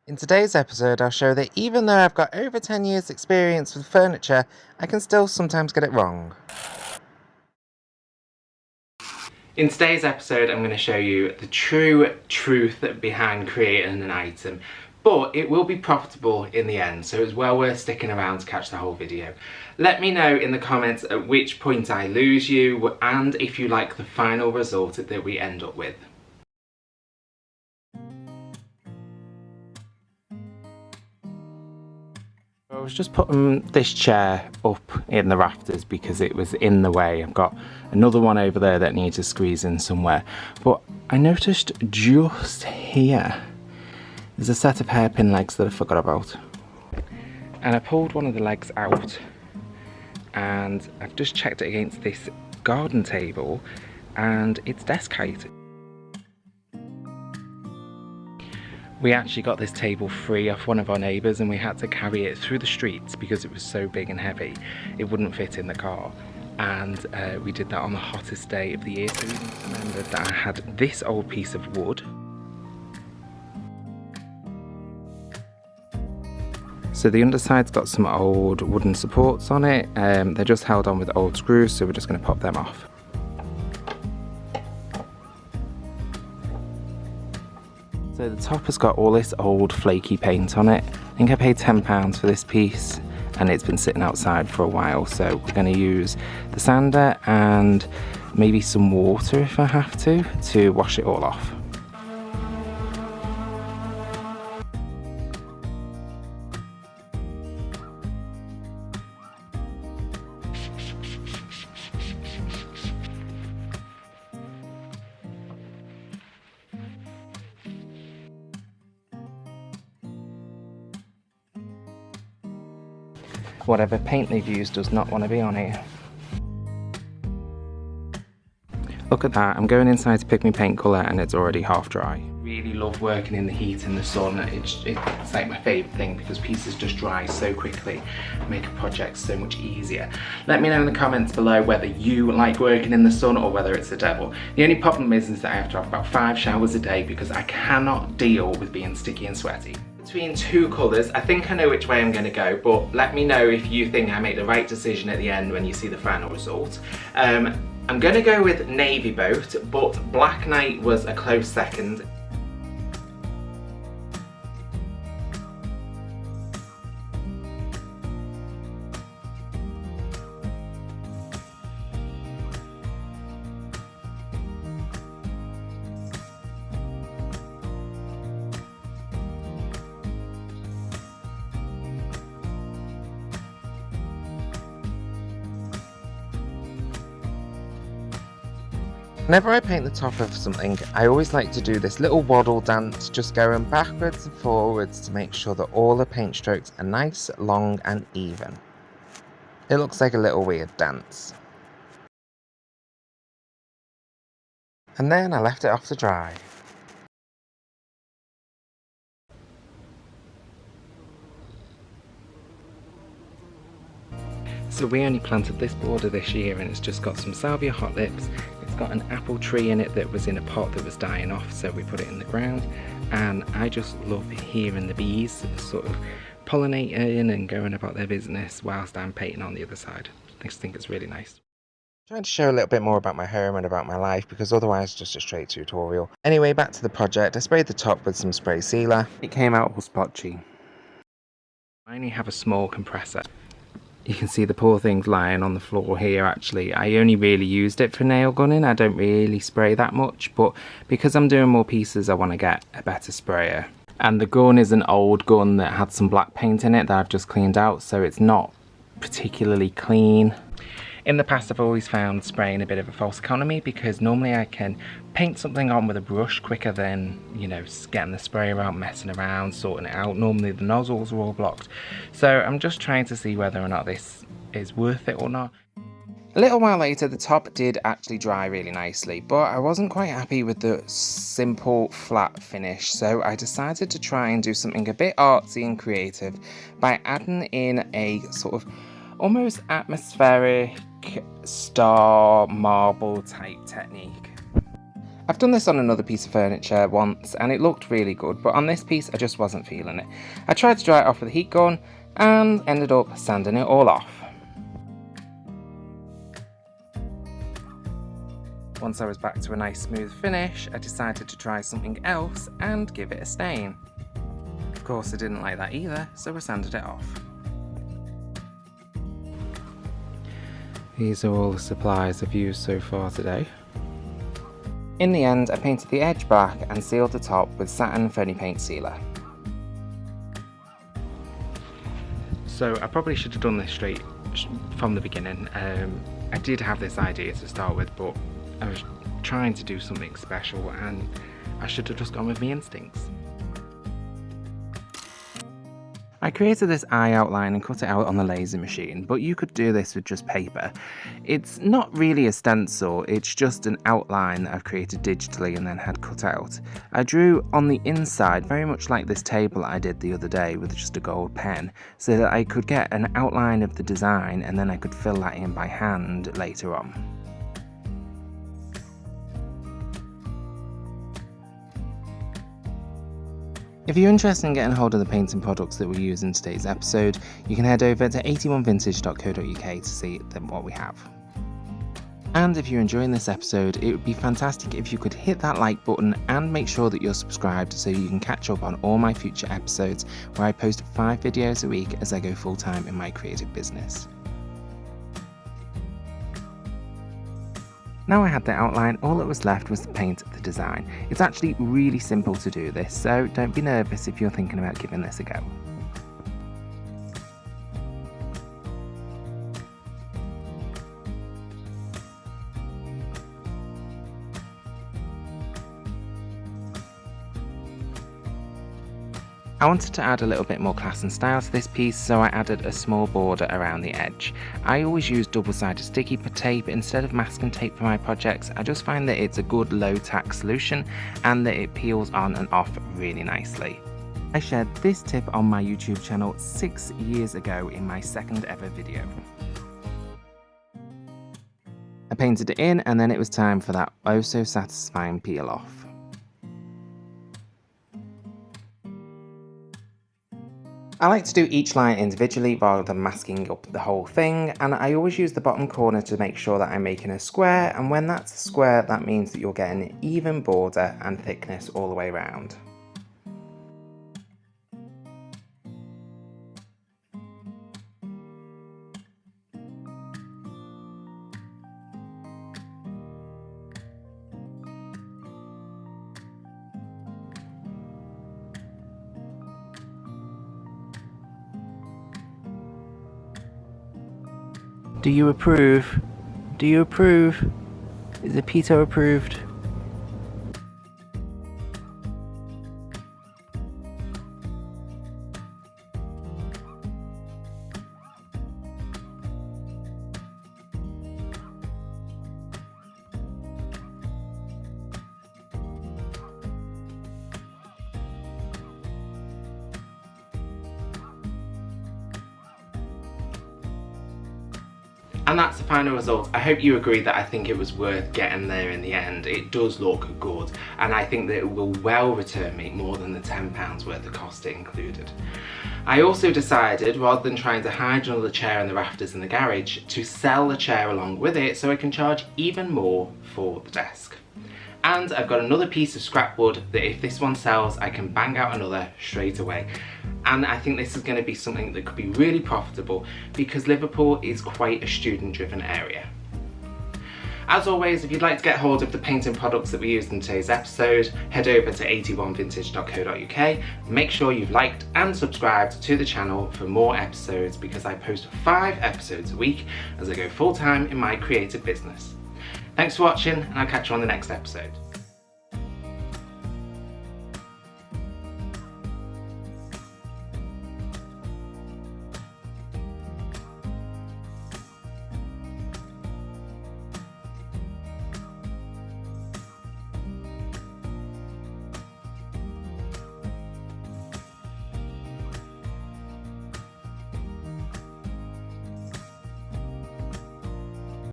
In today's episode, I'll show that even though I've got over 10 years experience with furniture, I can still sometimes get it wrong. In today's episode, I'm going to show you the true truth behind creating an item, but it will be profitable in the end, so it's well worth sticking around to catch the whole video. Let me know in the comments at which point I lose you, and if you like the final result that we end up with. I was just putting this chair up in the rafters because it was in the way. I've got another one over there that needs to squeeze in somewhere. But I noticed just here, there's a set of hairpin legs that I forgot about. And I pulled one of the legs out and I've just checked it against this garden table and it's desk height. We actually got this table free off one of our neighbours and we had to carry it through the streets because it was so big and heavy it wouldn't fit in the car, and we did that on the hottest day of the year. So we remembered that I had this old piece of wood. So the underside's got some old wooden supports on it, they're just held on with old screws, so we're just going to pop them off. So the top has got all this old flaky paint on it. I think I paid £10 for this piece and it's been sitting outside for a while, so we're going to use the sander and maybe some water if I have to wash it all off. Whatever paint they've used does not want to be on here. Look at that, I'm going inside to pick my paint colour and it's already half dry. Really love working in the heat and the sun. It's like my favourite thing because pieces just dry so quickly and make a project so much easier. Let me know in the comments below whether you like working in the sun or whether it's the devil. The only problem is that I have to have about 5 showers a day because I cannot deal with being sticky and sweaty. Between two colours, I think I know which way I'm going to go, but let me know if you think I make the right decision at the end when you see the final result. I'm going to go with Navy Boat, but Black Knight was a close second. Whenever I paint the top of something, I always like to do this little waddle dance, just going backwards and forwards to make sure that all the paint strokes are nice, long and even. It looks like a little weird dance. And then I left it off to dry. So we only planted this border this year and it's just got some salvia hot lips. It's got an apple tree in it that was in a pot that was dying off, so we put it in the ground. And I just love hearing the bees sort of pollinating and going about their business whilst I'm painting on the other side. I just think it's really nice. I'm trying to show a little bit more about my home and about my life because otherwise it's just a straight tutorial. Anyway, back to the project. I sprayed the top with some spray sealer. It came out all splotchy. I only have a small compressor. You can see the poor thing's lying on the floor here actually. I only really used it for nail gunning. I don't really spray that much, but because I'm doing more pieces I want to get a better sprayer. And the gun is an old gun that had some black paint in it that I've just cleaned out, so it's not particularly clean. In the past I've always found spraying a bit of a false economy because normally I can paint something on with a brush quicker than, you know, getting the sprayer out, messing around, sorting it out. Normally the nozzles are all blocked. So I'm just trying to see whether or not this is worth it or not. A little while later the top did actually dry really nicely, but I wasn't quite happy with the simple flat finish, so I decided to try and do something a bit artsy and creative by adding in a sort of almost atmospheric star marble type technique. I've done this on another piece of furniture once and it looked really good, but on this piece I just wasn't feeling it. I tried to dry it off with a heat gun and ended up sanding it all off. Once I was back to a nice smooth finish, I decided to try something else and give it a stain. Of course I didn't like that either, so I sanded it off. These are all the supplies I've used so far today. In the end, I painted the edge back and sealed the top with satin phony paint sealer. So I probably should have done this straight from the beginning. I did have this idea to start with, but I was trying to do something special and I should have just gone with my instincts. I created this eye outline and cut it out on the laser machine, but you could do this with just paper. It's not really a stencil, it's just an outline that I've created digitally and then had cut out. I drew on the inside very much like this table I did the other day with just a gold pen, so that I could get an outline of the design and then I could fill that in by hand later on. If you're interested in getting hold of the painting products that we use in today's episode, you can head over to 81vintage.co.uk to see what we have. And if you're enjoying this episode, it would be fantastic if you could hit that like button and make sure that you're subscribed so you can catch up on all my future episodes where I post 5 videos a week as I go full time in my creative business. Now I had the outline, all that was left was to paint the design. It's actually really simple to do this, so don't be nervous if you're thinking about giving this a go. I wanted to add a little bit more class and style to this piece, so I added a small border around the edge. I always use double-sided sticky tape instead of masking tape for my projects. I just find that it's a good low-tack solution and that it peels on and off really nicely. I shared this tip on my YouTube channel 6 years ago in my second ever video. I painted it in and then it was time for that oh so satisfying peel off. I like to do each line individually rather than masking up the whole thing, and I always use the bottom corner to make sure that I'm making a square, and when that's a square that means that you're getting an even border and thickness all the way around. Do you approve? Do you approve? Is it Peter approved? And that's the final result. I hope you agree that I think it was worth getting there in the end. It does look good, and I think that it will well return me more than the £10 worth of cost it included. I also decided, rather than trying to hide another chair in the rafters in the garage, to sell the chair along with it so I can charge even more for the desk. And I've got another piece of scrap wood that if this one sells, I can bang out another straight away. And I think this is going to be something that could be really profitable because Liverpool is quite a student-driven area. As always, if you'd like to get hold of the painting products that we used in today's episode, head over to 81vintage.co.uk. Make sure you've liked and subscribed to the channel for more episodes because I post 5 episodes a week as I go full-time in my creative business. Thanks for watching, and I'll catch you on the next episode.